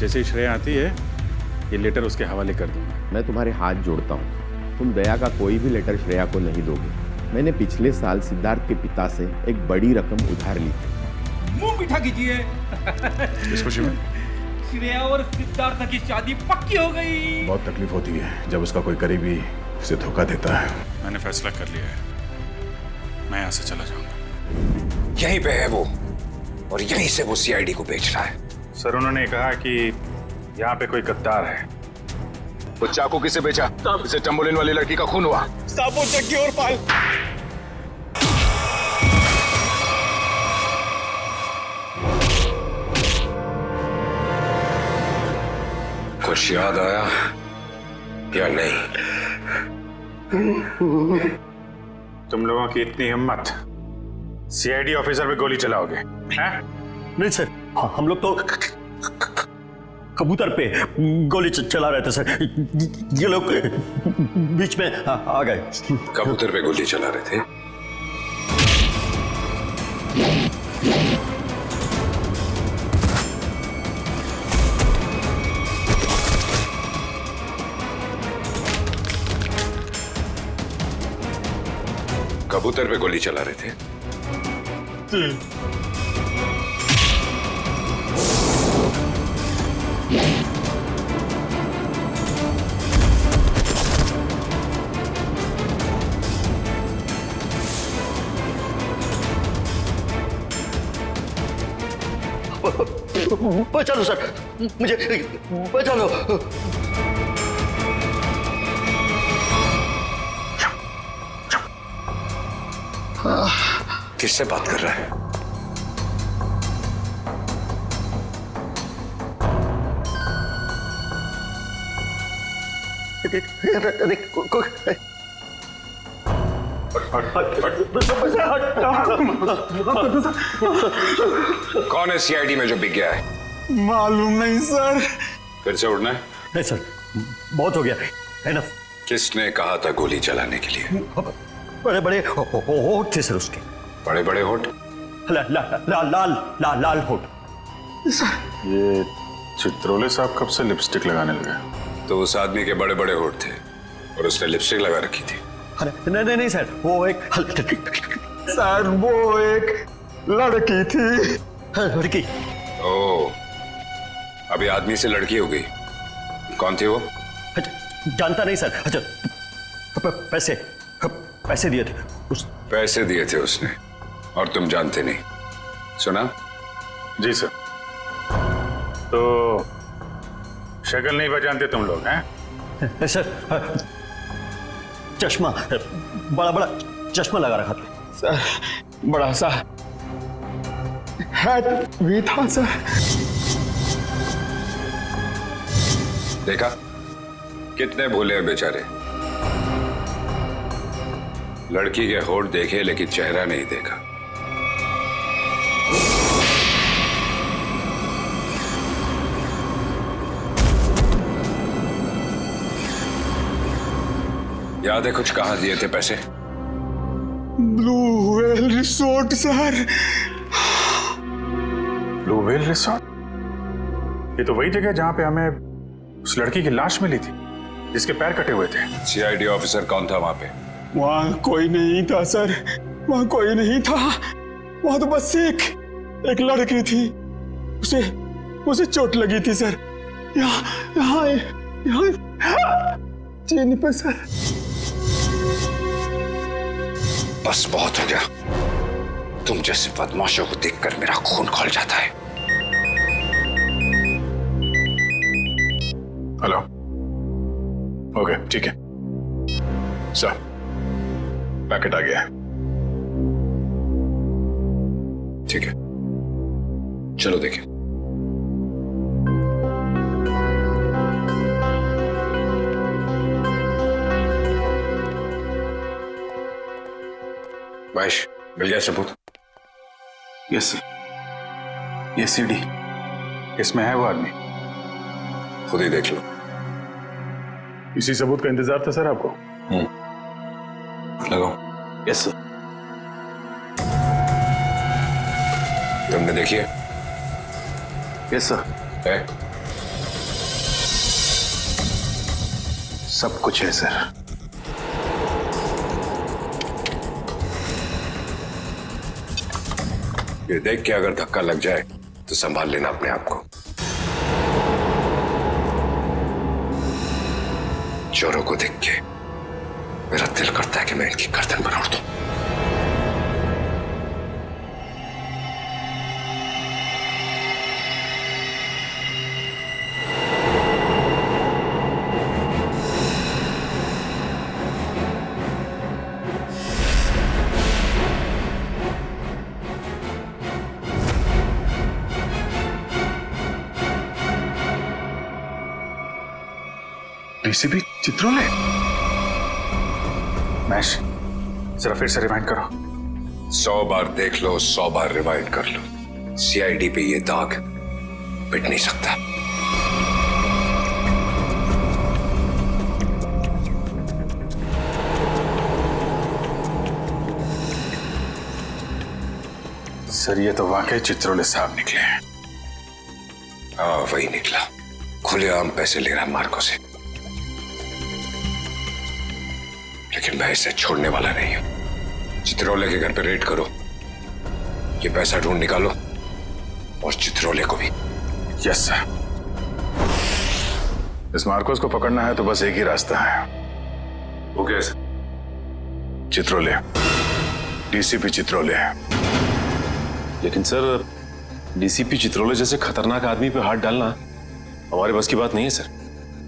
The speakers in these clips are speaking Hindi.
जैसे ही श्रेया आती है ये लेटर उसके हवाले कर दूंगा। मैं तुम्हारे हाथ जोड़ता हूँ, तुम दया का कोई भी लेटर श्रेया को नहीं दोगे। मैंने पिछले साल सिद्धार्थ के पिता से एक बड़ी रकम उधार ली थी। मुंह मीठा कीजिए। इस खुशी में श्रेया और सिद्धार्थ की शादी पक्की हो गई। बहुत तकलीफ होती है जब उसका कोई करीबी उसे धोखा देता है। मैंने फैसला कर लिया है, मैं यहाँ से चला जाऊंगा। यहीं पे है वो, और यहीं से वो सीआईडी को बेच रहा है। सर उन्होंने कहा कि यहाँ पे कोई गद्दार है। वो चाकू किसे बेचा? इसे टम्बोलिन वाली लड़की का खून हुआ। साबो जग्गी और पाल। कुछ याद आया या नहीं? तुम लोगों की इतनी हिम्मत, सीआईडी ऑफिसर पे गोली चलाओगे हैं? नहीं सर, हम लोग तो कबूतर पे गोली चला रहे थे सर, ये लोग बीच में आ गए। कबूतर पे गोली चला रहे थे? कबूतर पे गोली चला रहे थे? बचा लो सर, मुझे बचा लो। किससे बात कर रहा है? कौन है सीआईडी में जो बिक गया है? मालूम नहीं सर। फिर से उड़ना है? नहीं सर, बहुत हो गया, एनफ। किसने कहा था गोली चलाने के लिए? बड़े बड़े होठ थे सर उसके। बड़े बड़े होठ? लाल होठ। ये चित्रोले साहब कब से लिपस्टिक लगाने लगे? तो उस आदमी के बड़े बड़े होठ थे और उसने लिपस्टिक लगा रखी थी। नहीं नहीं सर, वो एक सर वो एक लड़की थी। लड़की? ओह, अभी आदमी से लड़की हो गई। कौन थी वो? जानता नहीं सर। अच्छा, पैसे दिए थे पैसे दिए थे उसने, और तुम जानते नहीं? सुना? जी सर। तो शक्ल नहीं पहचानते तुम लोग हैं? सर, चश्मा, बड़ा बड़ा चश्मा लगा रखा था सर, बड़ा सा हैट भी था सर। देखा कितने भोले हैं बेचारे। लड़की के होठ देखे लेकिन चेहरा नहीं देखा। याद है कुछ? कहाँ दिए थे पैसे? Blue whale resort sir. Blue whale resort? ये तो वही जगह जहां पे हमें उस लड़की की लाश मिली थी जिसके पैर कटे हुए थे। सीआईडी ऑफिसर कौन था वहां पे? वहां कोई नहीं था सर, वहां कोई नहीं था। वहां तो बस एक लड़की थी, उसे चोट लगी थी सर। यहाँ चीन पे सर। बस बहुत हो गया। तुम जैसे बदमाशों को देखकर मेरा खून खौल जाता है। हेलो, ओके ठीक है सर, पैकेट आ गया है। ठीक है, चलो देखें। महेश, मिल गया सबूत? यस सर, ये सीडी, इसमें है वो आदमी। खुद ही देख लो। इसी सबूत का इंतजार था सर आपको? लगाओ। Yes sir. तुमने देखी है? Yes sir. है? सब कुछ है सर। ये देख के अगर धक्का लग जाए तो संभाल लेना अपने आप को। चोरों को देख के मेरा दिल करता है कि मैं इनकी गर्दन पर उड़ दूं। डीसीपी चित्रोले। मैश जरा फिर से रिवाइंड करो। 100 बार देख लो, 100 बार रिवाइंड कर लो, सीआईडी पे ये दाग मिट नहीं सकता। सर ये तो वाकई चित्रोले साहब निकले हैं। हाँ वही निकला, खुलेआम पैसे ले रहा मार्को से। लेकिन मैं इसे छोड़ने वाला नहीं हूं। चित्रोले के घर पे रेड करो, ये पैसा ढूंढ निकालो और चित्रोले को भी। Yes sir. इस मार्कोस को पकड़ना है तो बस एक ही रास्ता है। वो कैसे? चित्रोले, डीसीपी चित्रोले। लेकिन सर डीसीपी चित्रोले जैसे खतरनाक आदमी पे हाथ डालना हमारे बस की बात नहीं है सर।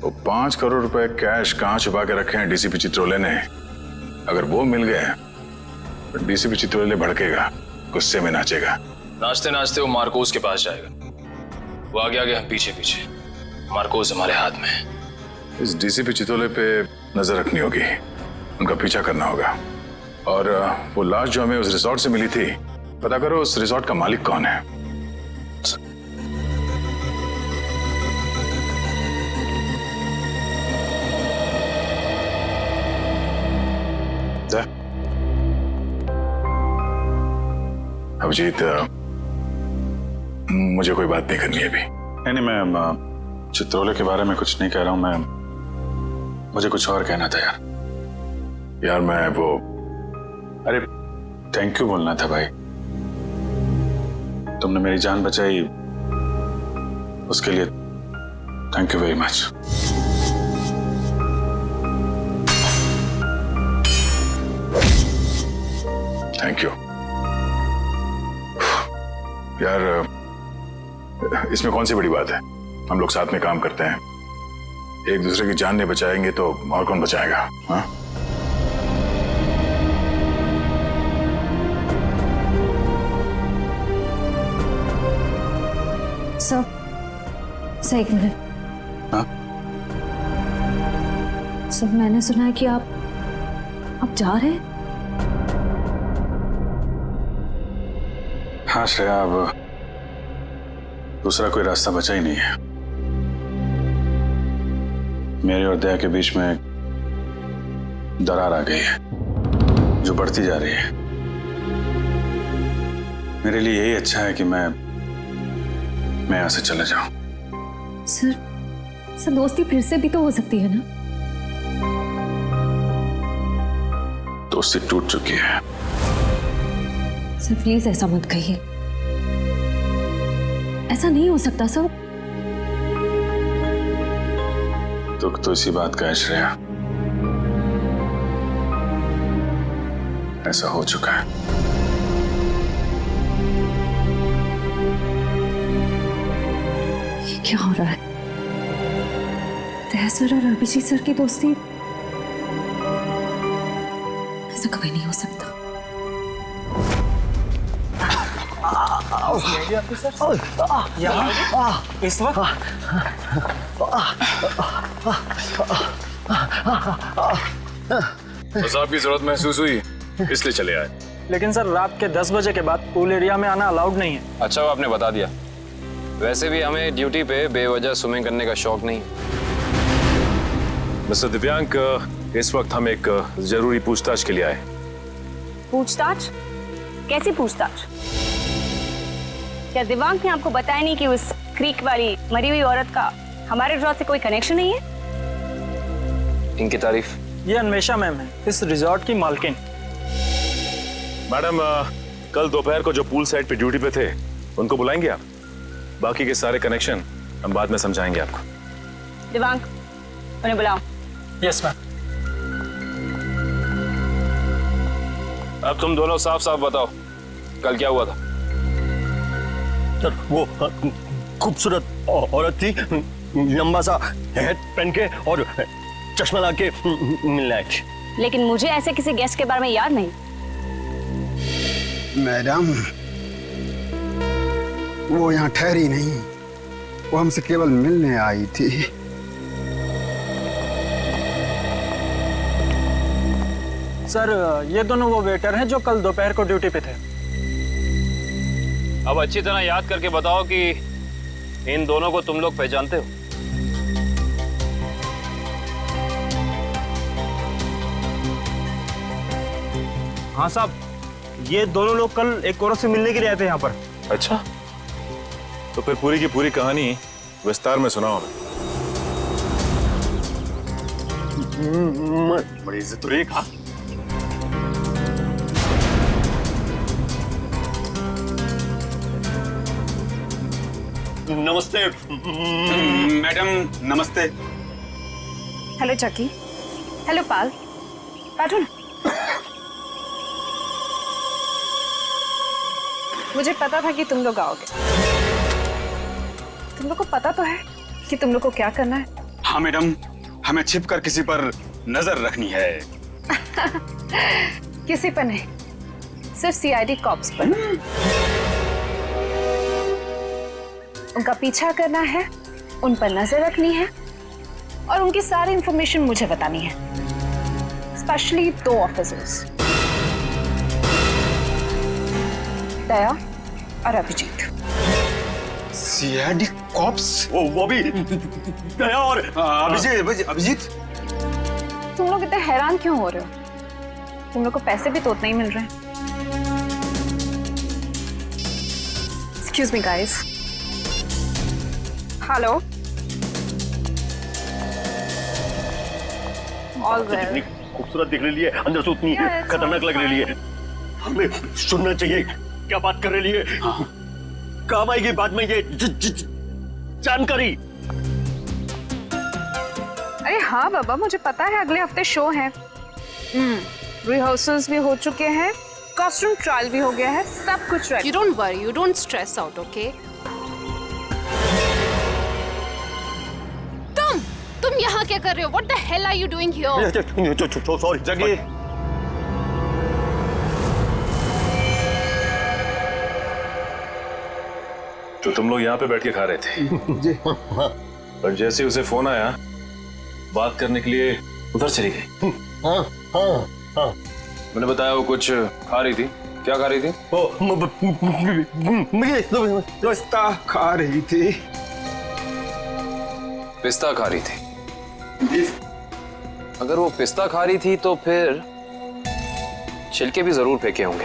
तो 5 करोड़ रुपए कैश कहां छुपा के रखे हैं डीसीपी चित्रोले ने? अगर वो मिल गए तो डीसीपी चित्रोले भड़केगा, गुस्से में नाचेगा। नाचते नाचते वो मार्कोस के पास जाएगा। वो आगे आगे, हम पीछे पीछे। मार्कोस हमारे हाथ में है। इस डीसीपी चित्रोले पे नजर रखनी होगी, उनका पीछा करना होगा। और वो लाश जो हमें उस रिसोर्ट से मिली थी, पता करो उस रिसोर्ट का मालिक कौन है। अभिजीत, मुझे कोई बात नहीं करनी है अभी। नहीं, मैं चित्रोले के बारे में कुछ नहीं कह रहा हूं। मुझे कुछ और कहना था यार मैं वो, अरे थैंक यू बोलना था भाई। तुमने मेरी जान बचाई, उसके लिए thank you very much. Thank you. यार इसमें कौन सी बड़ी बात है? हम लोग साथ में काम करते हैं, एक दूसरे की जान नहीं बचाएंगे तो और कौन बचाएगा? हाँ? सर एक मिनट। हाँ? सर मैंने सुना है कि आप जा रहे हैं। हाँ श्रेया, अब दूसरा कोई रास्ता बचा ही नहीं है। मेरे और दया के बीच में दरार आ गई है जो बढ़ती जा रही है। मेरे लिए यही अच्छा है कि मैं यहाँ से चला जाऊं। सर दोस्ती फिर से भी तो हो सकती है ना? दोस्ती टूट चुकी है। सर प्लीज ऐसा मत कहिए, ऐसा नहीं हो सकता सर। दुख तो इसी बात का है श्रेया, ऐसा हो चुका है। ये क्या हो रहा है? दया सर और अभिजीत सर की दोस्ती, ऐसा कभी नहीं हो सकता। इस वक्त साहब की जरूरत महसूस हुई इसलिए चले आए। लेकिन सर रात के 10 बजे के बाद पूल एरिया में आना अलाउड नहीं है। अच्छा वो आपने बता दिया। वैसे भी हमें ड्यूटी पे बेवजह स्विमिंग करने का शौक नहीं। मिस्टर दिव्यांक, इस वक्त हम एक जरूरी पूछताछ के लिए आए। पूछताछ? कैसी पूछताछ? क्या दिव्यांक ने आपको बताया नहीं कि उस क्रीक वाली मरी हुई औरत का हमारे रिजॉर्ट से कोई कनेक्शन नहीं है? इनकी तारीफ? ये अन्वेषा मैम है, इस रिजॉर्ट की मालकिन। मैडम कल दोपहर को जो पूल साइड पे ड्यूटी पे थे उनको बुलाएंगे आप? बाकी के सारे कनेक्शन हम बाद में समझाएंगे आपको। दिवांग, उन्हें बुलाओ। Yes ma'am. अब तुम दोनों साफ साफ बताओ, कल क्या हुआ था? सर वो खूबसूरत औरत थी, लंबा सा हेड पहन के और चश्मा लगा के मिलने आई थी। लेकिन मुझे ऐसे किसी गेस्ट के बारे में याद नहीं। मैडम, वो यहाँ ठहरी नहीं, वो हमसे केवल मिलने आई थी। सर ये दोनों वो वेटर हैं जो कल दोपहर को ड्यूटी पे थे। अब अच्छी तरह याद करके बताओ कि इन दोनों को तुम लोग पहचानते हो? हाँ साहब, ये दोनों लोग कल एक औरत से मिलने के लिए आए थे यहाँ पर। अच्छा, तो फिर पूरी की पूरी कहानी विस्तार में सुनाओ हमें। बड़ी इज्जत हो रही है। कहा नमस्ते मैडम, नमस्ते। हेलो चकी। हेलो पाल, बैठो ना। मुझे पता था कि तुम लोग आओगे। तुम लोग को पता तो है कि तुम लोग को क्या करना है? हाँ मैडम, हमें छिपकर किसी पर नजर रखनी है। किसी पर नहीं, सिर्फ सीआईडी कॉप्स पर। उनका पीछा करना है, उन पर नजर रखनी है और उनकी सारी इंफॉर्मेशन मुझे बतानी है। स्पेशली 2 ऑफिसर्स, दया और अभिजीत। CID cops? वो भी दया और अभिजीत। तुम लोग इतने हैरान क्यों हो रहे हो? तुम लोग को पैसे भी तो उतने ही मिल रहे हैं। Excuse me guys. Hello. All well. खूबसूरत दिख रही है, अंदर से उतनी खतरनाक लग रही है। हमें सुनना चाहिए क्या बात कर रही है। काम आएगी बाद में ये जानकारी। अरे हाँ बाबा, मुझे पता है अगले हफ्ते शो है। रिहर्सल्स भी हो चुके हैं, कॉस्ट्यूम ट्रायल भी हो गया है, सब कुछ ready. You don't worry, you don't stress out, okay? तुम यहाँ क्या कर रहे हो? What the hell are you doing here? Sorry जगी। तो तुम लोग यहाँ पे बैठ के खा रहे थे जी। पर जैसे उसे फोन आया बात करने के लिए उधर चली गई। हाँ हाँ हाँ। मैंने बताया वो कुछ खा रही थी। क्या खा रही थी? पिस्ता खा रही थी। पिस्ता खा रही थी? अगर वो पिस्ता खा रही थी तो फिर छिलके भी जरूर फेंके होंगे।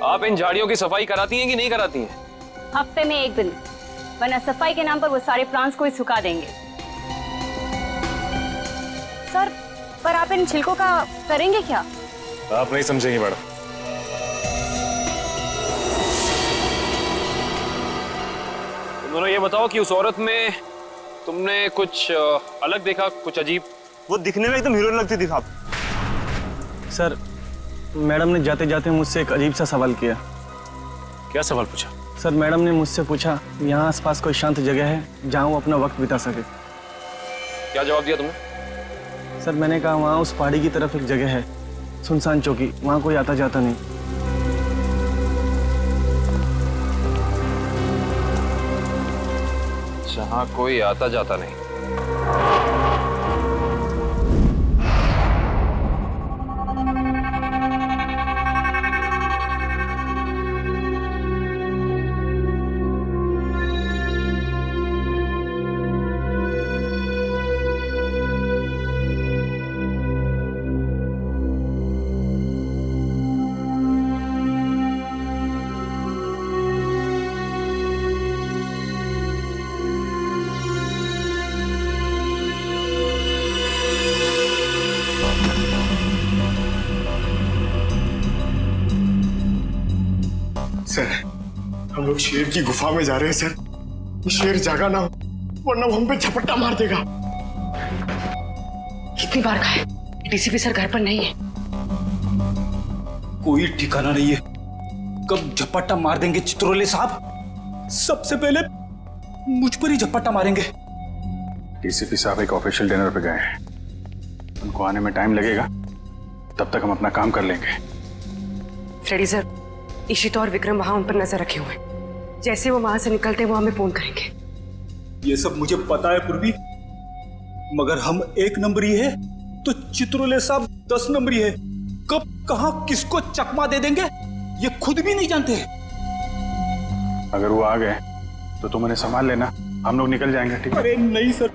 आप इन झाड़ियों की सफाई कराती हैं कि नहीं कराती हैं? हफ्ते में 1 दिन, वरना सफाई के नाम पर वो सारे प्लांट्स को ही सुखा देंगे। सर, पर आप इन छिलकों का करेंगे क्या? आप नहीं समझेंगी मैडम। तुम दोनों ये बताओ कि उस औरत में तुमने कुछ अलग देखा, कुछ अजीब? वो दिखने में एकदम हीरोइन लगती थी साहब। सर, मैडम ने जाते जाते मुझसे एक अजीब सा सवाल किया। क्या सवाल पूछा? सर, मैडम ने मुझसे पूछा यहाँ आसपास कोई शांत जगह है जहाँ वो अपना वक्त बिता सके। क्या जवाब दिया तुमने? सर, मैंने कहा वहाँ उस पहाड़ी की तरफ एक जगह है, सुनसान चौकी, वहाँ कोई आता जाता नहीं। जहाँ कोई आता जाता नहीं। सर, हम लोग शेर की गुफा में जा रहे हैं सर। ये शेर जागा ना हो, वरना वो हम पे झपट्टा मार देगा। कितनी बार कहा है, डीसीपी सर घर पर नहीं है। कोई ठिकाना नहीं है, कब झपट्टा मार देंगे चित्रोले साहब। सबसे पहले मुझ पर ही झपट्टा मारेंगे। डीसीपी साहब एक ऑफिशियल डिनर पे गए हैं, उनको आने में टाइम लगेगा, तब तक हम अपना काम कर लेंगे। फ्रेडी सर, इशिता और विक्रम वहां उन पर नजर रखे हुए हैं। जैसे वो वहां से निकलते हैं वो हमें फोन करेंगे। ये सब मुझे पता है पूर्वी, मगर हम 1 नंबरी है तो चित्रोले साहब 10 नंबरी है। कब कहां किसको चकमा दे देंगे ये खुद भी नहीं जानते। अगर वो आ गए तो तुम उन्हें संभाल लेना, हम लोग निकल जाएंगे। ठीक है? अरे नहीं सर,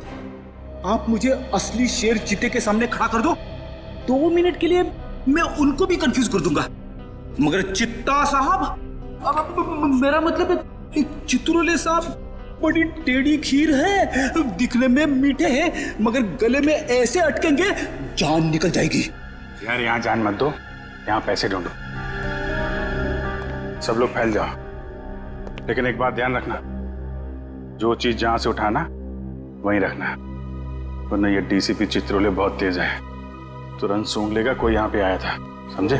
आप मुझे असली शेर चीते के सामने खड़ा कर दो, 2 मिनट के लिए मैं उनको भी कंफ्यूज कर दूंगा। मगर चित्ता साहब, मेरा मतलब है चित्रोले साहब बड़ी टेढ़ी खीर है, दिखने में मीठे हैं मगर गले में ऐसे अटकेंगे जान निकल जाएगी। यार यहाँ जान मत दो, यहाँ पैसे ढूंढो। सब लोग फैल जाओ, लेकिन एक बात ध्यान रखना, जो चीज जहां से उठाना वहीं रखना, वरना ये डीसीपी चित्रोले बहुत तेज है, तुरंत सूंघ लेगा कोई यहाँ पे आया था, समझे?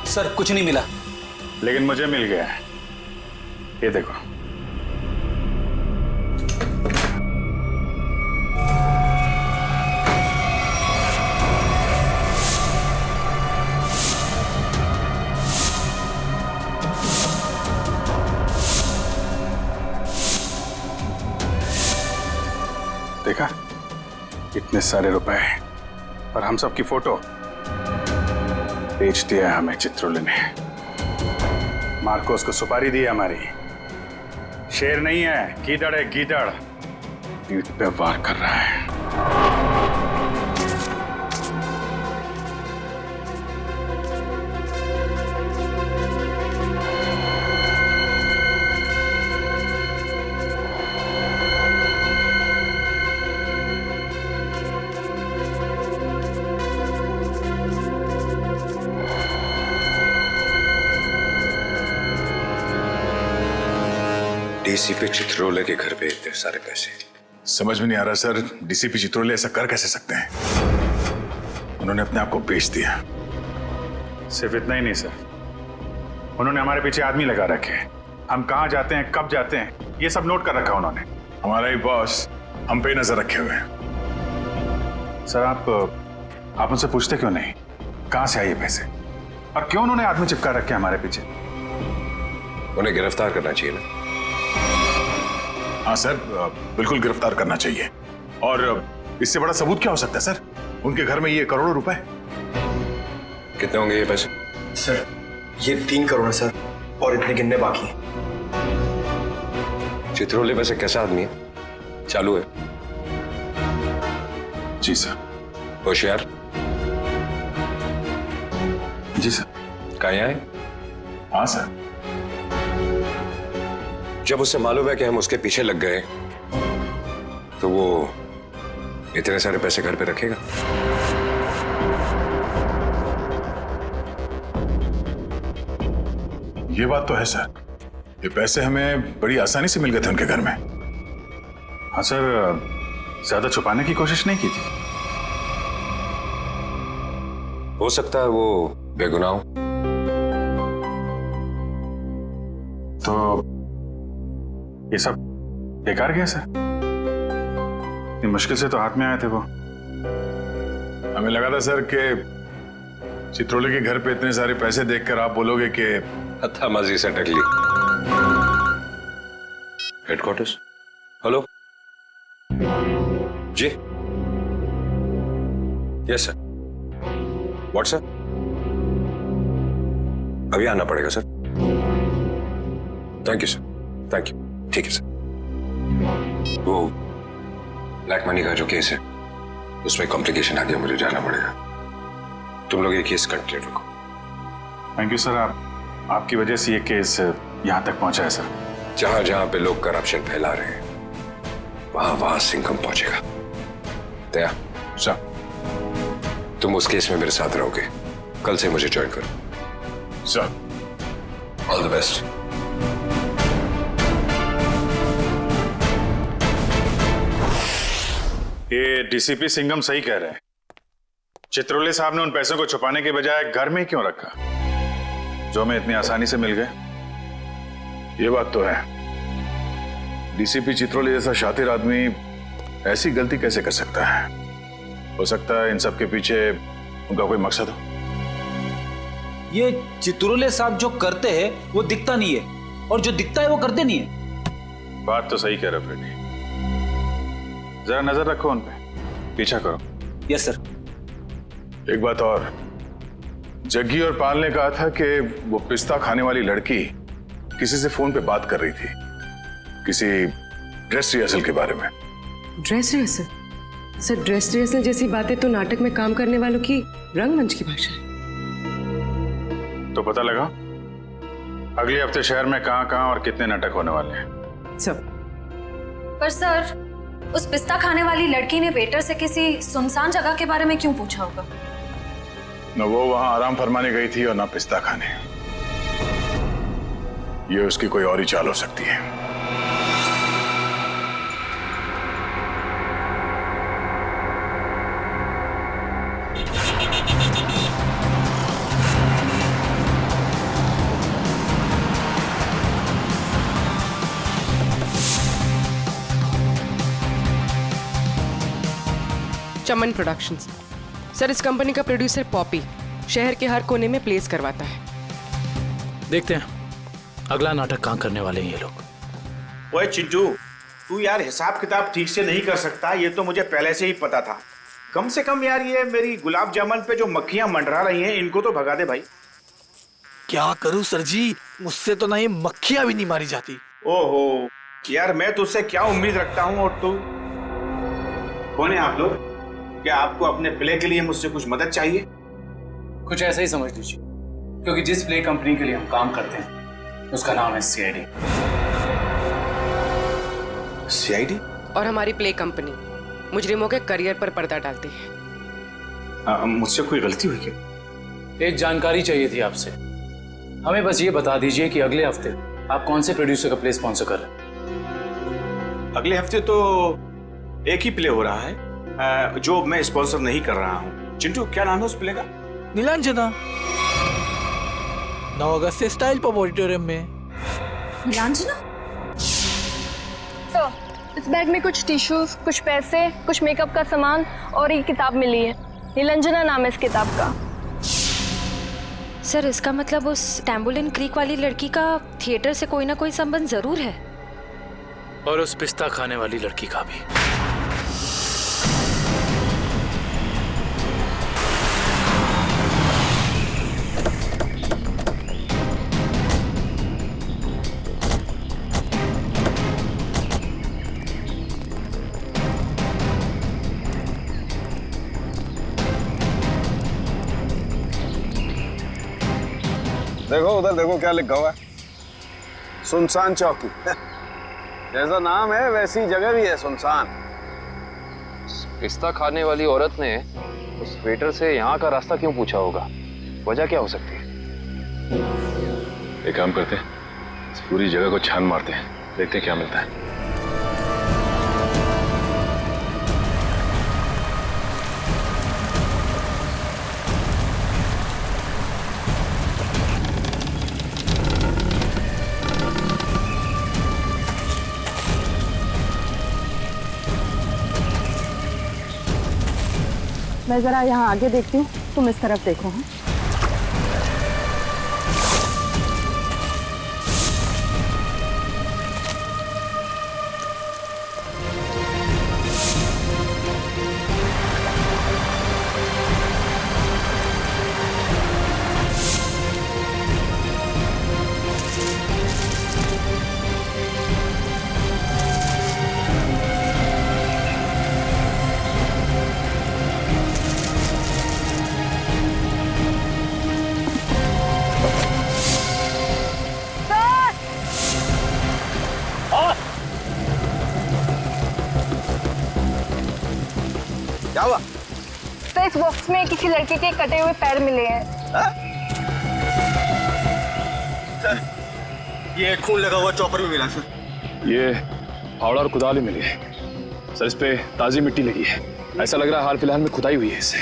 सर कुछ नहीं मिला। लेकिन मुझे मिल गया है, ये देखो। देखा, इतने सारे रुपए और हम सब की फोटो बेच दिया है हमें चित्रोले ने। मार्कोस को सुपारी दी है हमारी। शेर नहीं है, गीदड़ है, गीदड़। पीठ पे वार कर रहा है। डीसीपी चित्रोले के घर पे इतने सारे पैसे, समझ में नहीं आ रहा सर, डीसीपी चित्रोले ऐसा कर कैसे सकते हैं? उन्होंने अपने आप को बेच दिया। सिर्फ इतना ही नहीं सर, उन्होंने हमारे पीछे आदमी लगा रखे हैं। हम कहाँ जाते हैं, कब जाते हैं, ये सब नोट कर रखा उन्होंने। हमारा ही बॉस हम पे नजर रखे हुए हैं। सर आप मुझसे पूछते क्यों नहीं कहां से आए ये पैसे, और क्यों उन्होंने आदमी चिपका रखे हमारे पीछे? उन्हें गिरफ्तार करना चाहिए ना। हाँ सर, बिल्कुल गिरफ्तार करना चाहिए। और इससे बड़ा सबूत क्या हो सकता है सर? उनके घर में ये करोड़ों रुपए। कितने होंगे ये पैसे? सर ये 3 करोड़ है सर, और इतने गिनने बाकी हैं। चित्रोले वैसे कैसा आदमी है? चालू है? जी सर। होशियार? जी सर। कहाँ है? हाँ सर। जब उसे मालूम है कि हम उसके पीछे लग गए तो वो इतने सारे पैसे घर पे रखेगा? ये बात तो है सर, ये पैसे हमें बड़ी आसानी से मिल गए थे उनके घर में। हाँ सर, ज्यादा छुपाने की कोशिश नहीं की थी। हो सकता है वो बेगुनाह हो। तो ये सब बेकार गया सर? इतनी मुश्किल से तो हाथ में आए थे वो। हमें लगा था सर कि चित्रोले के घर पे इतने सारे पैसे देखकर आप बोलोगे कि हत्थामाजी से टकली। हेडक्वार्टर्स। हेलो जी। Yes sir. व्हाट्सएप? अभी आना पड़ेगा sir. Thank you sir, thank you. ठीक है सर। वो ब्लैक मनी का जो केस है उसमें कॉम्प्लिकेशन आ गया, मुझे जाना पड़ेगा। तुम लोग ये केस कंटिन्यू रखो। थैंक यू सर, आपकी वजह से ये केस यहाँ तक पहुंचा है सर। जहां जहां पे लोग करप्शन फैला रहे हैं वहां वहां सिंघम पहुंचेगा। दया सर, तुम उस केस में मेरे साथ रहोगे। कल से मुझे ज्वाइन करो। सर। All the best. ये डीसीपी सिंघम सही कह रहे हैं। चित्रोले साहब ने उन पैसों को छुपाने के बजाय घर में ही क्यों रखा, जो हमें इतनी आसानी से मिल गए? ये बात तो है। डीसीपी चित्रोले जैसा शातिर आदमी ऐसी गलती कैसे कर सकता है? हो सकता है इन सब के पीछे उनका कोई मकसद हो। ये चित्रोले साहब जो करते हैं वो दिखता नहीं है, और जो दिखता है वो करते नहीं है। बात तो सही कह रहे फ्रेडी। जरा नजर रखो उन पे, पीछा करो। Yes sir. एक बात और, जग्गी और पाल ने कहा था कि वो पिस्ता खाने वाली लड़की किसी से फोन पे बात कर रही थी, किसी ड्रेस रिहर्सल के बारे में। Dress rehearsal? Sir, dress rehearsal जैसी बातें तो नाटक में काम करने वालों की रंगमंच की भाषा है। तो पता लगा अगले हफ्ते शहर में कहां और कितने नाटक होने वाले हैं? सब। पर सर, उस पिस्ता खाने वाली लड़की ने वेटर से किसी सुनसान जगह के बारे में क्यों पूछा होगा? न वो वहां आराम फरमाने गई थी और ना पिस्ता खाने। ये उसकी कोई और ही चाल हो सकती है। चमन प्रोडक्शंस। सर, इस कंपनी का प्रोड्यूसर पॉपी शहर के हर कोने में प्लेस करवाता है। देखते हैं अगला नाटक कहाँ करने वाले हैं ये लोग। ओए चिंटू, तू यार हिसाब किताब ठीक से नहीं कर सकता, ये तो मुझे पहले से ही पता था। कम से कम यार ये मेरी गुलाब जामुन पे जो मक्खियां मंडरा रही हैं इनको तो भगा दे भाई। क्या करूं सर जी, मुझसे तो नहीं मक्खियां भी नहीं मारी जाती। ओहो यार, मैं तुझसे क्या उम्मीद रखता हूँ, और तू कौन है आप लोग? क्या आपको अपने प्ले के लिए मुझसे कुछ मदद चाहिए? कुछ ऐसा ही समझ लीजिए, क्योंकि जिस प्ले कंपनी के लिए हम काम करते हैं उसका नाम है सीआईडी। सीआईडी? और हमारी प्ले कंपनी मुजरिमों के करियर पर पर्दा डालती है। मुझसे कोई गलती हुई क्या? एक जानकारी चाहिए थी आपसे। हमें बस ये बता दीजिए कि अगले हफ्ते आप कौन से प्रोड्यूसर का प्ले स्पॉन्सर कर रहे हैं? अगले हफ्ते तो एक ही प्ले हो रहा है जो मैं स्पॉन्सर नहीं कर रहा हूँ। चिंटू, क्या नाम है उस प्ले का? नीलांजना। 9 अगस्त से स्टाइल पब ऑडिटोरियम में। नीलांजना? सर, इस बैग में कुछ टिश्यूज, कुछ पैसे, कुछ मेकअप का सामान और एक किताब मिली है। नीलांजना नाम है इस किताब का। सर, इसका मतलब उस टैम्बोलिन क्रीक वाली लड़की का थिएटर से कोई ना कोई संबंध जरूर है। और उस पिस्ता खाने वाली लड़की का भी। देखो उधर देखो क्या लिखा हुआ है, सुनसान चौकी। जैसा नाम है वैसी जगह भी है, सुनसान। पिस्ता खाने वाली औरत ने उस वेटर से यहाँ का रास्ता क्यों पूछा होगा? वजह क्या हो सकती है? एक काम करते हैं, इस पूरी जगह को छान मारते हैं, देखते हैं क्या मिलता है। मैं जरा यहाँ आगे देखती हूँ, तुम इस तरफ देखो। हाँ? क्या हुआ? सर, इस बॉक्स में किसी लड़के के कटे हुए पैर मिले हैं। ये खून लगा हुआ चॉपर भी मिला सर। ये फावड़ा और कुदाल भी मिली है सर। इस पे ताजी मिट्टी लगी है, ऐसा लग रहा है हाल फिलहाल में खुदाई हुई है इससे।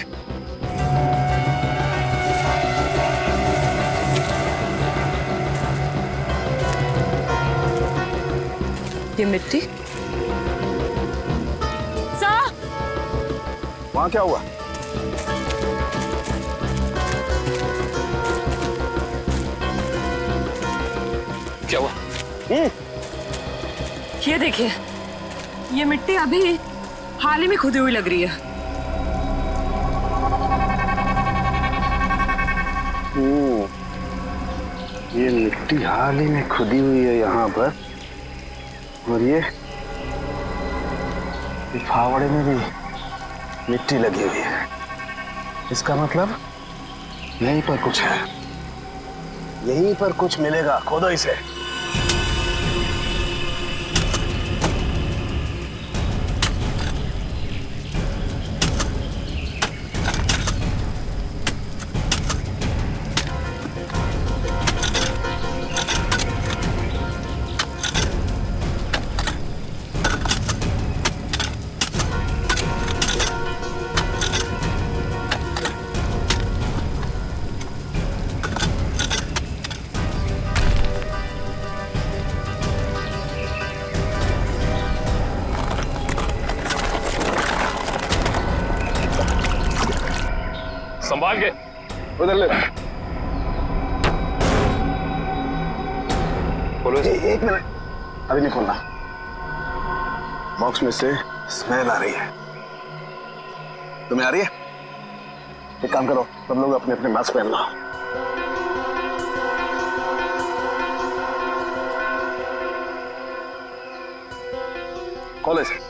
ये मिट्टी वहां क्या हुआ? क्या हुआ? ये देखिए, ये मिट्टी अभी हाल ही में खुदी हुई लग रही है। ये मिट्टी हाल ही में खुदी हुई है यहाँ पर, और ये फावड़े में भी मिट्टी लगी हुई है। इसका मतलब यहीं पर कुछ है, यहीं पर कुछ मिलेगा। खोदो इसे। संभाल के उधर ले। खोलो। एक मिनट, अभी नहीं खोलना। बॉक्स में से स्मेल आ रही है। तुम्हें आ रही है? एक काम करो, सब लोग अपने अपने मास्क पहन लो। खोलो इसे।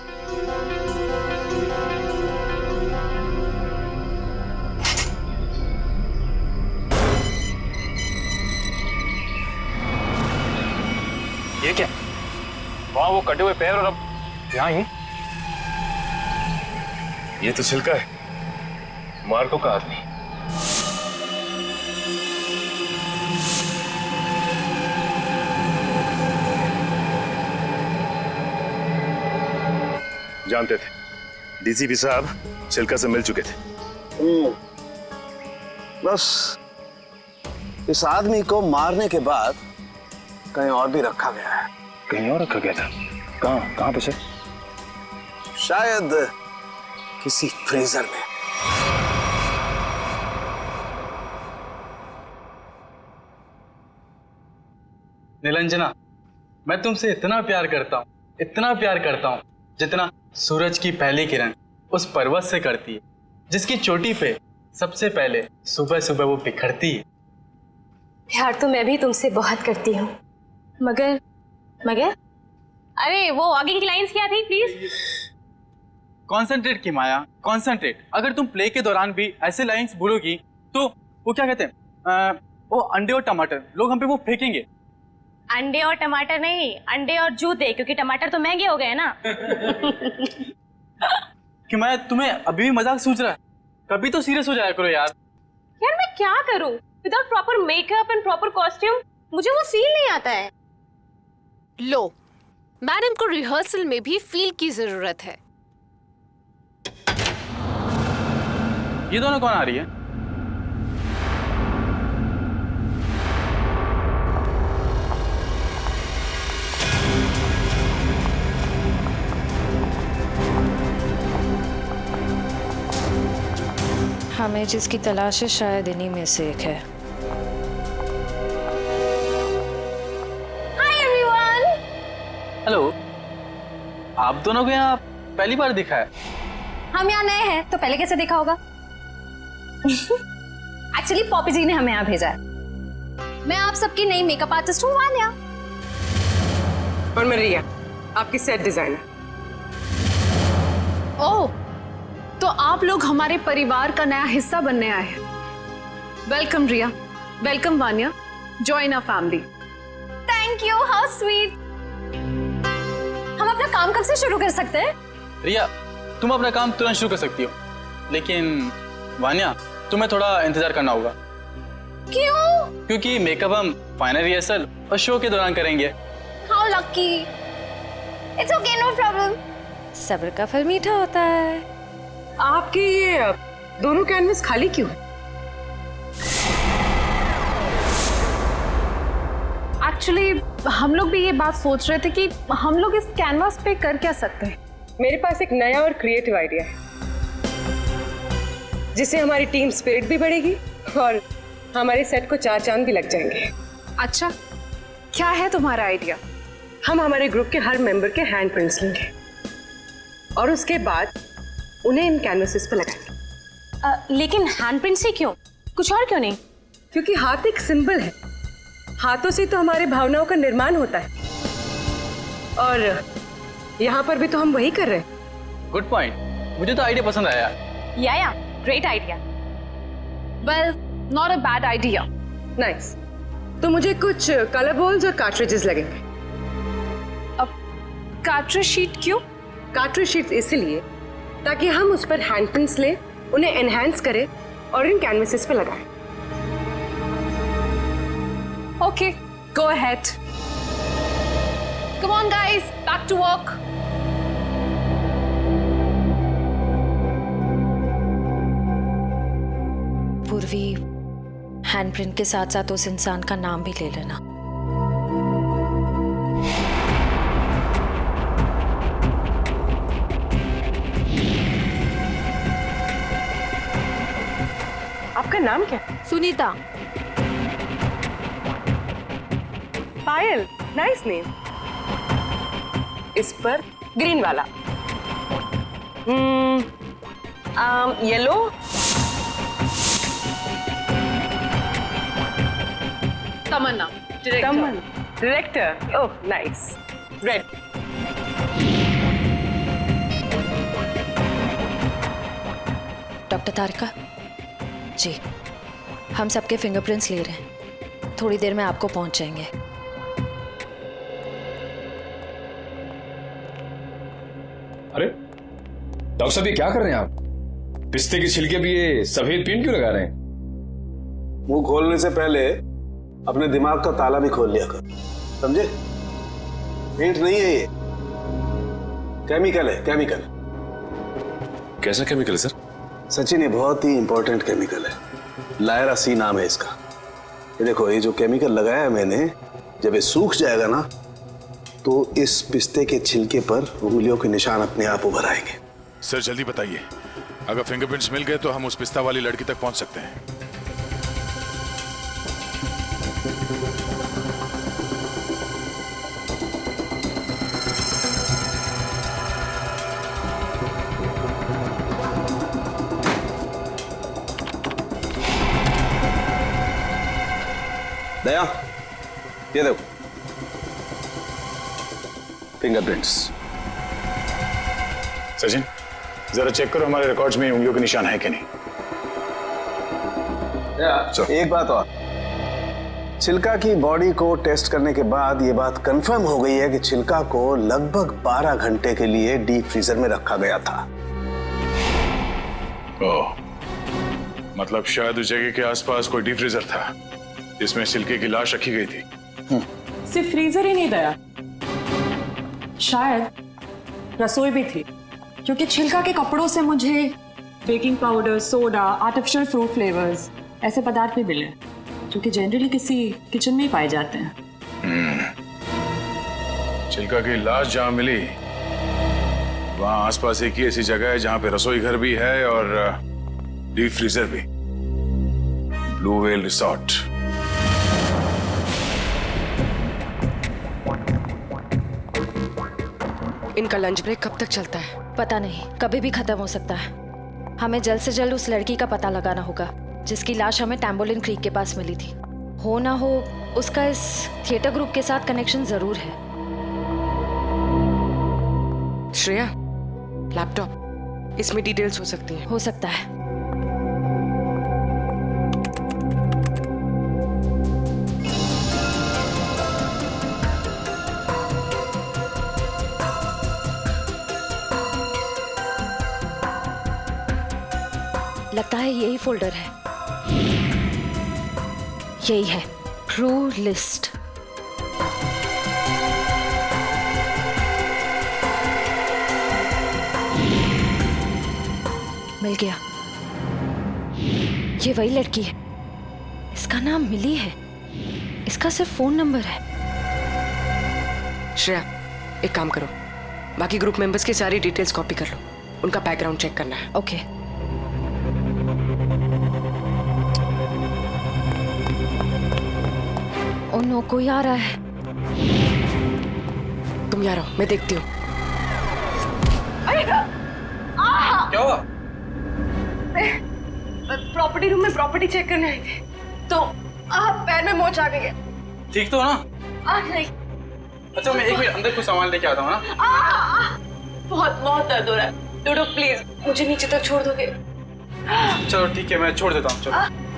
ये क्या? वहां वो कटे हुए पैर और अब यहाँ ही। ये तो छिलका है मार्को का आदमी। जानते थे डीसीपी साहब छिलका से मिल चुके थे। बस इस आदमी को मारने के बाद कहीं और भी रखा गया है। कहीं और रखा गया था? कहाँ कहाँ पे सर? शायद किसी फ्रीजर में। निरंजना, मैं तुमसे इतना प्यार करता हूँ, इतना प्यार करता हूँ, जितना सूरज की पहली किरण उस पर्वत से करती है, जिसकी चोटी पे सबसे पहले सुबह सुबह वो बिखरती है। प्यार तो मैं भी तुमसे बहुत करती हूँ, मगर अरे वो आगे की लाइंस क्या थी प्लीज? कॉन्सेंट्रेट की माया, कॉन्सेंट्रेट। अगर तुम प्ले के दौरान भी ऐसे लाइंस बोलोगी तो वो क्या कहते हैं, वो अंडे और टमाटर लोग हम पे वो फेंकेंगे। अंडे और टमाटर नहीं, अंडे और जूते, क्योंकि टमाटर तो महंगे हो गए ना। कि मैं तुम्हें अभी भी मजाक सूझ रहा है, कभी तो सीरियस हो जाया करो यार। यार मैं क्या करूं? Without proper makeup and proper costume मुझे वो फील नहीं आता है। लो, मैडम को रिहर्सल में भी फील की जरूरत है। ये दोनों कौन आ रही है? हमें जिसकी तलाश है शायद इन्हीं में से एक है। Hi everyone. हेलो, आप दोनों को यहाँ पहली बार दिखा है? हम यहाँ नए हैं तो पहले कैसे देखा होगा? एक्चुअली पॉपी जी ने हमें यहाँ भेजा है। मैं आप सबकी नई मेकअप आर्टिस्ट हूँ वान्या। और मैं रिया, आपकी सेट डिजाइनर। ओह, तो आप लोग हमारे परिवार का नया हिस्सा बनने आए हैं। Welcome Riya, welcome Vanya, join our family. Thank you, how sweet. हम अपना काम कब से शुरू कर सकते हैं? रिया, तुम अपना काम तुरंत शुरू कर सकती हो, लेकिन वान्या तुम्हें थोड़ा इंतजार करना होगा। क्यों? क्योंकि मेकअप हम फाइनल रिहर्सल और शो के दौरान करेंगे। How lucky. It's okay, no problem. सब्र का फल मीठा होता है। आपके ये दोनों कैनवस खाली क्यों है? एक्चुअली हम लोग भी ये बात सोच रहे थे कि हम लोग इस कैनवास पे कर क्या सकते हैं। मेरे पास एक नया और क्रिएटिव आइडिया है, जिससे हमारी टीम स्पिरिट भी बढ़ेगी और हमारे सेट को 4 चांद भी लग जाएंगे। अच्छा, क्या है तुम्हारा आइडिया? हम हमारे ग्रुप के हर मेंबर के हैंड प्रिंट्स लेंगे और उसके बाद उन्हें इन कैनवसेस पर लगाएंगे। लेकिन हैंड प्रिंट से क्यों? कुछ और क्यों नहीं? क्योंकि हाथ एक सिंबल है, हाथों से तो हमारे भावनाओं का निर्माण होता है और यहाँ पर भी तो हम वही कर रहे हैं। गुड पॉइंट, मुझे तो आइडिया पसंद आया। या great idea. Well, not a bad idea. Nice. तो मुझे कुछ कलर बॉल्स और कार्ट्रिजेस लगेंगे। अब कार्ट्रिज शीट क्यों? कार्ट्रिज शीट्स इसलिए ताकि हम उस पर हैंड प्रिंट्स लें, उन्हें एनहांस करें और इन कैनवसेस पे लगाएं। Okay, go ahead. Come on guys, back to work. Purvi, handprint के साथ साथ उस इंसान का नाम भी ले लेना। आपका नाम क्या? सुनीता। Payal, nice name. इस पर ग्रीन वाला। Yellow. Tamanna, director. Oh nice. Red. Doctor Tarika ji, हम सबके फिंगरप्रिंट्स ले रहे हैं, थोड़ी देर में आपको पहुंच जाएंगे। अरे डॉक्टर साहब, ये क्या कर रहे हैं आप? पिस्ते के छिलके भी ये सफेद पेंट क्यों लगा रहे हैं? मुंह खोलने से पहले अपने दिमाग का ताला भी खोल लिया कर, समझे? पेंट नहीं है ये, केमिकल है, केमिकल। कैसा केमिकल है सर? सचिन, ये बहुत ही इंपॉर्टेंट केमिकल है, लायरा सी नाम है इसका। ये देखो, ये जो केमिकल लगाया है मैंने, जब ये सूख जाएगा ना तो इस पिस्ते के छिलके पर उंगलियों के निशान अपने आप उभर आएंगे। सर जल्दी बताइए, अगर फिंगरप्रिंट्स मिल गए तो हम उस पिस्ता वाली लड़की तक पहुंच सकते हैं। दया, ये देखो फिंगरप्रिंट्स। सचिन, जरा चेक करो हमारे रिकॉर्ड्स में उंगलियों के निशान है कि नहीं। एक बात और, चिल्का की बॉडी को टेस्ट करने के बाद ये बात कंफर्म हो गई है कि चिल्का को लगभग 12 घंटे के लिए डीप फ्रीजर में रखा गया था। ओह, मतलब शायद उस जगह के आसपास कोई डीप फ्रीजर था जिसमें चिल्के की लाश रखी गई थी। सिर्फ फ्रीजर ही नहीं दया, शायद रसोई भी थी, क्योंकि छिलका के कपड़ों से मुझे baking powder, soda, artificial fruit flavours ऐसे पदार्थ भी मिले जो कि जनरली किसी किचन में ही पाए जाते हैं। चिल्का की लाश जहां मिली वहां आसपास एक ही ऐसी जगह है जहां पे रसोई घर भी है और डीप फ्रीजर भी। Blue whale resort. इनका लंच ब्रेक कब तक चलता है? पता नहीं, कभी भी खत्म हो सकता है। हमें जल्द से जल्द उस लड़की का पता लगाना होगा जिसकी लाश हमें टैम्बोलिन क्रीक के पास मिली थी। हो ना हो उसका इस थिएटर ग्रुप के साथ कनेक्शन जरूर है। श्रेया, लैपटॉप, इसमें डिटेल्स हो सकती हैं। हो सकता है। लगता है यही फोल्डर है। यही है, ट्रू लिस्ट। मिल गया। ये वही लड़की है। इसका नाम मिली है। इसका सिर्फ फोन नंबर है। श्रेया, एक काम करो, बाकी ग्रुप मेंबर्स की सारी डिटेल्स कॉपी कर लो, उनका बैकग्राउंड चेक करना है। ओके। ओ नो, कोई आ रहा है। तुम यहाँ रहो, मैं देखती हूँ। क्या हुआ? प्रॉपर्टी रूम में प्रॉपर्टी चेक करने आए थे तो पैर में मोच आ गई है। ठीक तो हो ना? नहीं। अच्छा, मैं 1 मिनट अंदर कुछ सामान लेके आता हूँ ना। बहुत बहुत दर्द हो रहा है। डोडो प्लीज मुझे नीचे तक छोड़ दोगे? चलो ठीक है, मैं छोड़ देता हूँ। चलो।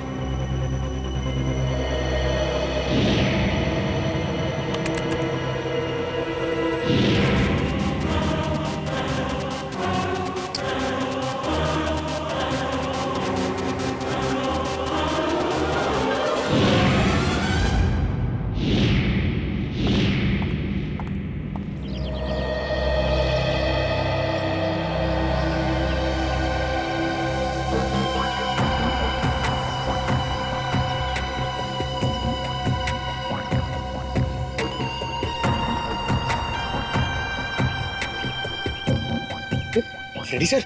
रेडी सर,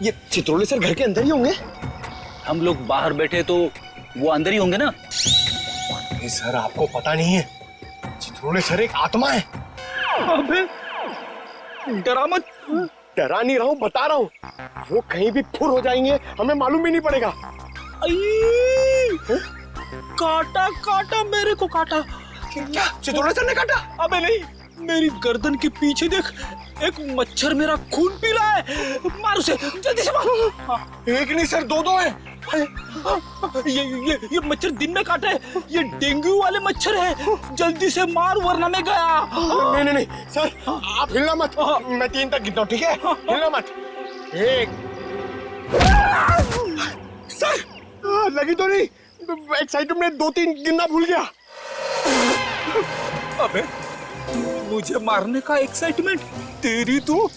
ये चित्रोले सर घर के अंदर ही होंगे? हम लोग बाहर बैठे तो वो अंदर ही होंगे ना? नहीं सर, आपको पता नहीं है, चित्रोले सर एक आत्मा है। अबे डरा मत। डरा नहीं रहा हूँ, बता रहा हूँ। वो कहीं भी फुर हो जाएंगे, हमें मालूम भी नहीं पड़ेगा। काटा काटा, मेरे को काटा। क्या चित्रोले सर ने काटा? अबे नहीं, मेरी गर्दन के पीछे देख, एक मच्छर मेरा खून पी रहा है। मार उसे, जल्दी से मार। एक नहीं सर, 2 हैं। ये मच्छर दिन में काटे, ये डेंगू वाले मच्छर है। जल्दी से मार वरना मैं गया। नहीं सर, आप हिलना मत। मैं 3 तक गिनता हूँ, ठीक है? हिलना मत। 1। सर लगी तो नहीं? एक्साइटमेंट में 2-3 गिनना भूल गया। अबे मुझे मारने का एक्साइटमेंट, तेरी तो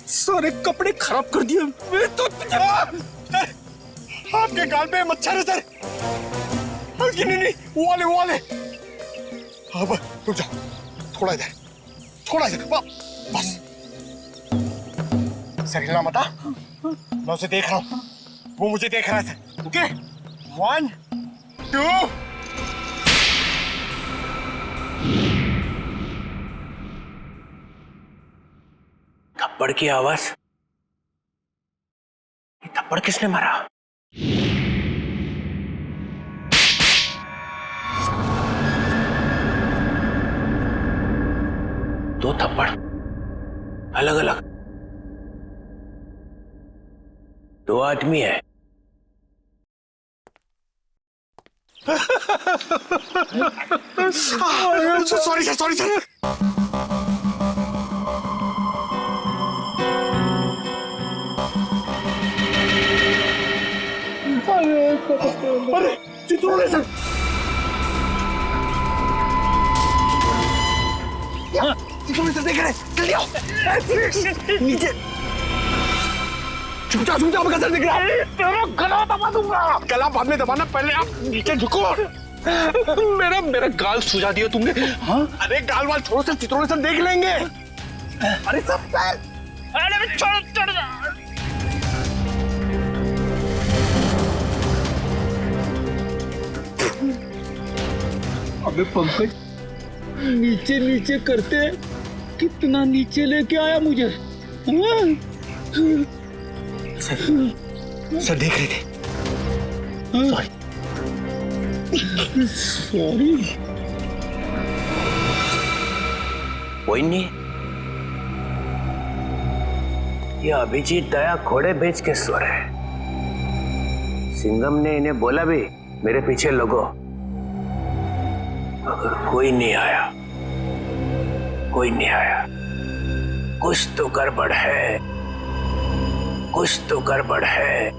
सारे कपड़े खराब कर दिए। मैं तो आपके गाल पे मच्छर है सर। नहीं, वो वाले। अब रुक जाओ, थोड़ा इधर। बस सर, हिलना मत। मैं उसे देख रहा हूँ, वो मुझे देख रहा है सर। ओके, 1 2। थप्पड़ की आवाज। ये थप्पड़ किसने मारा? दो थप्पड़ अलग अलग। 2 आदमी है। Sorry sir, sorry sir. अरे चित्रोले सर, चित्रोले सर देख रहे हैं, जल्दी आओ नीचे। चुपचाप चुपचाप का सर दिख रहा है। तेरा गला दबा दूंगा। गला बाद में दबाना, पहले आप नीचे झुको। मेरा गाल सुझा दिया तुमने। हाँ? अरे गाल वाल छोड़ो सर, चित्रोले सर देख लेंगे। अरे सब अरे छोड़ छोड़। अबे पंकज, नीचे नीचे करते कितना नीचे लेके आया मुझे। सर देख रहे थे। Sorry sorry. कोई नहीं, ये अभिजीत दया घोड़े बेच के स्वर है। सिंघम ने इन्हें बोला भी मेरे पीछे लगो, मगर कोई नहीं आया, कोई नहीं आया। कुछ तो गड़बड़ है, कुछ तो गड़बड़ है।